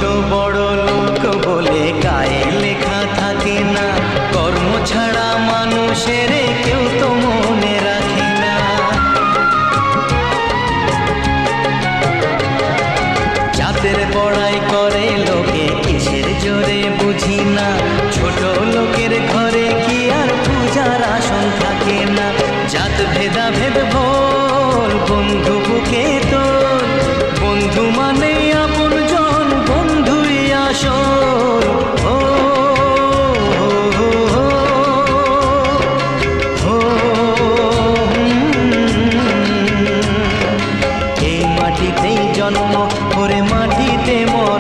ছোট বড় লোক বলে গায়ে লেখা থাকে না, কর্ম ছাড়া মানুষের কেউ তো মনে রাখে না। জাতের বড়াই করে লোকে কিসের জোরে বুঝি না, ছোট লোকের ঘরে কি আর পূজার আসন থাকে না। জাত ভেদাভেদ ভোল বন্ধু বুকে তোর, বন্ধু মানে আপন জন, বন্ধুই আসল। ও এই মাটিতেই জন্ম, ওরে মাটিতে মর।